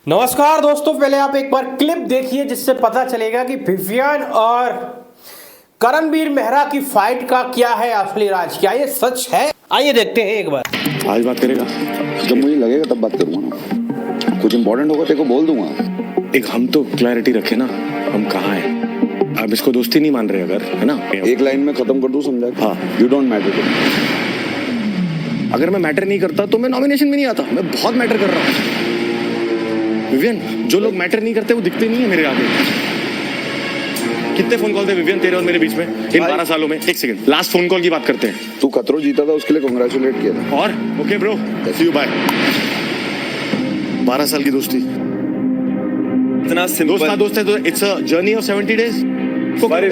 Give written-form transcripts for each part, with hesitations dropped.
नमस्कार दोस्तों, पहले आप एक बार क्लिप देखिए जिससे पता चलेगा कि विवियन और करणवीर मेहरा की फाइट का क्या है असली राज, क्या ये सच है? आइए देखते हैं एक बार। आज बात करेगा? जब मुझे लगेगा तब बात करूंगा ना। कुछ इंपॉर्टेंट होगा तेरे को बोल दूंगा। एक हम तो क्लैरिटी रखे ना, हम कहाँ हैं। आप इसको दोस्ती नहीं मान रहे अगर, है ना? एक लाइन में खत्म कर दूं, समझा? हाँ। You don't matter to me. अगर मैं मैटर नहीं करता तो मैं नॉमिनेशन में नहीं आता। मैं बहुत मैटर कर रहा हूँ विवियन। जो लोग मैटर नहीं करते वो दिखते नहीं है मेरे आगे। कितने फोन कॉल थे विवियन तेरे और मेरे बीच में इन 12 सालों में? एक सेकंड, लास्ट फोन कॉल की बात करते हैं। तू खतरों जीता था, उसके लिए कांग्रेचुलेट किया था। और okay bro, see you bye. 12 साल की दोस्ती, इतना सिंपल दोस्त है तो it's a journey of 70 days. पर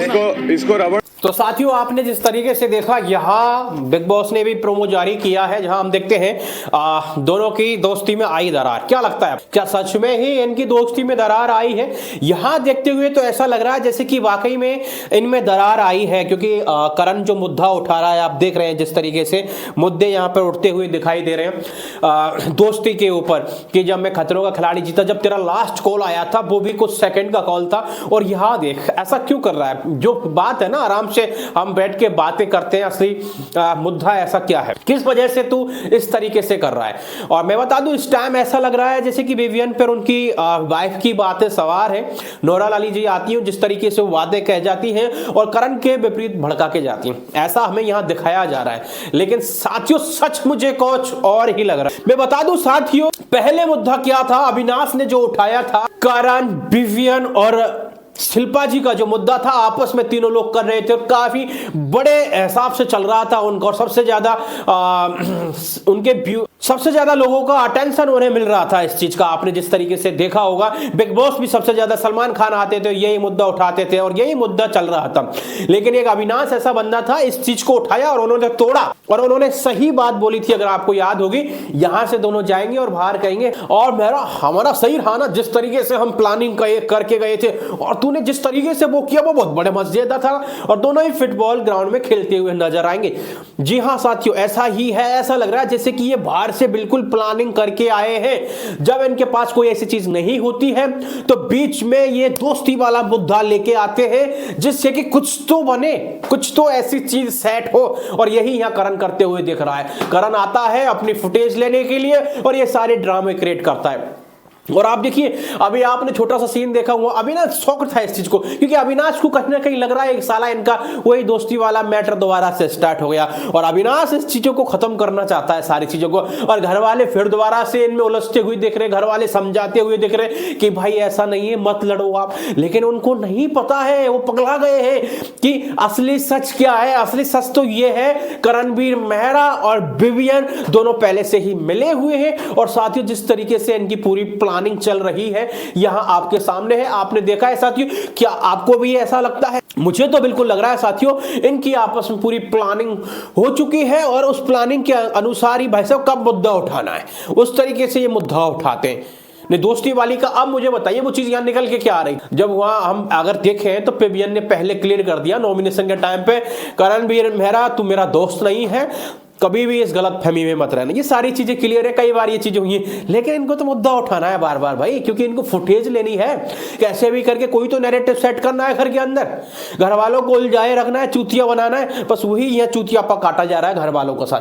इसको रबड़। तो साथियों, आपने जिस तरीके से देखा, यहाँ बिग बॉस ने भी प्रोमो जारी किया है जहां हम देखते हैं दोनों की दोस्ती में आई दरार। क्या लगता है, क्या सच में ही इनकी दोस्ती में दरार आई है? यहाँ देखते हुए तो ऐसा लग रहा है जैसे कि वाकई में इनमें दरार आई है, क्योंकि करण जो मुद्दा उठा रहा है, आप देख रहे हैं जिस तरीके से मुद्दे यहाँ पर उठते हुए दिखाई दे रहे हैं दोस्ती के ऊपर, कि जब मैं खतरों का खिलाड़ी जीता, जब तेरा लास्ट कॉल आया था वो भी कुछ सेकंड का कॉल था, और यहाँ देख ऐसा क्यों कर रहा है? जो बात है ना, आराम से हम बैठ के बातें करते हैं, असली मुद्दा ऐसा क्या है, किस वजह से तू इस तरीके से कर रहा है? और मैं बता दूं, इस टाइम ऐसा लग रहा है जैसे कि विवियन पर उनकी वाइफ की बातें सवार है। नोरा लाली जी आती हैं, जिस तरीके से वो बातें कह जाती हैं और करण के विपरीत भड़का के जाती हैं, ऐसा हमें यहां दिखाया जा रहा है। लेकिन साथियों, सच मुझे कुछ और ही लग रहा है। मैं बता दूं साथियों, पहले मुद्दा क्या था, अविनाश ने जो उठाया था, करण, विवियन और शिल्पा जी का जो मुद्दा था, आपस में तीनों लोग कर रहे थे, काफी बड़े हिसाब से चल रहा था उनका, और सबसे ज्यादा उनके व्यू, सबसे ज्यादा लोगों का अटेंशन उन्हें मिल रहा था इस चीज का। आपने जिस तरीके से देखा होगा, बिग बॉस भी सबसे ज्यादा सलमान खान आते थे, यही मुद्दा उठाते थे और यही मुद्दा चल रहा था। लेकिन एक अविनाश ऐसा बंदा था, इस चीज को उठाया और उन्होंने तोड़ा, और उन्होंने सही बात बोली थी, अगर आपको याद होगी। यहां से दोनों जाएंगे और बाहर कहेंगे, और मेरा हमारा सही रहा ना, जिस तरीके से हम प्लानिंग करके गए थे, और तूने जिस तरीके से वो किया वो बहुत बड़े मजेदार था, और दोनों ही फुटबॉल ग्राउंड में खेलते हुए नजर आएंगे। जी हां साथियों, ऐसा ही है। ऐसा लग रहा है जैसे कि ये बाहर से बिल्कुल प्लानिंग करके आए हैं। जब इनके पास कोई ऐसी चीज नहीं होती है तो बीच में ये दोस्ती वाला मुद्दा लेके आते हैं, जिससे कि कुछ तो बने, कुछ तो ऐसी चीज सेट हो। और यही यहां करण करते हुए दिख रहा है। करण आता है अपनी फुटेज लेने के लिए और ये सारे ड्रामे क्रिएट करता है। और आप देखिए, अभी आपने छोटा सा सीन देखा हुआ, अविनाश शौक था इस चीज को, क्योंकि अविनाश को कहीं ना कहीं लग रहा है एक साला इनका वही दोस्ती वाला मैटर दोबारा से स्टार्ट हो गया, और अविनाश इस चीजों को खत्म करना चाहता है, सारी चीजों को। और घर वाले फिर दोबारा से इनमें उलझते हुए दिख रहे, घर वाले समझाते हुए दिख रहे कि भाई ऐसा नहीं है, मत लड़ो आप। लेकिन उनको नहीं पता है, वो पगला गए हैं कि असली सच क्या है। असली सच तो ये है, करणवीर मेहरा और विवियन दोनों पहले से ही मिले हुए हैं, और साथियों जिस तरीके से इनकी पूरी प्लानिंग चल रही है यहां आपके सामने है, आपने देखा है साथियों। क्या आपको भी ऐसा लगता है? मुझे तो बिल्कुल लग रहा है साथियों, इनकी आपस में पूरी प्लानिंग हो चुकी है, और उस प्लानिंग के अनुसार ही भाई साहब कब मुद्दा उठाना है, उस तरीके से ये मुद्दा उठाते हैं। नहीं, दोस्ती वाली का अब मुझे बताइए वो चीज यहां निकल के क्या आ रही? जब वहां हम अगर देखें तो विवियन ने पहले क्लियर कर दिया नॉमिनेशन के टाइम पे, करणवीर मेहरा तू मेरा दोस्त नहीं है, कभी भी इस गलत फहमी में मत रहना। ये सारी चीजें क्लियर है, कई बार ये चीजें हुई हैं, लेकिन इनको तो मुद्दा उठाना है बार बार भाई, क्योंकि इनको फुटेज लेनी है, कैसे भी करके कोई तो नैरेटिव सेट करना है घर के अंदर, घर वालों को उलझाए रखना है, चूतिया बनाना है। बस वही यहाँ चूतिया पर काटा जा रहा है घर वालों के साथ।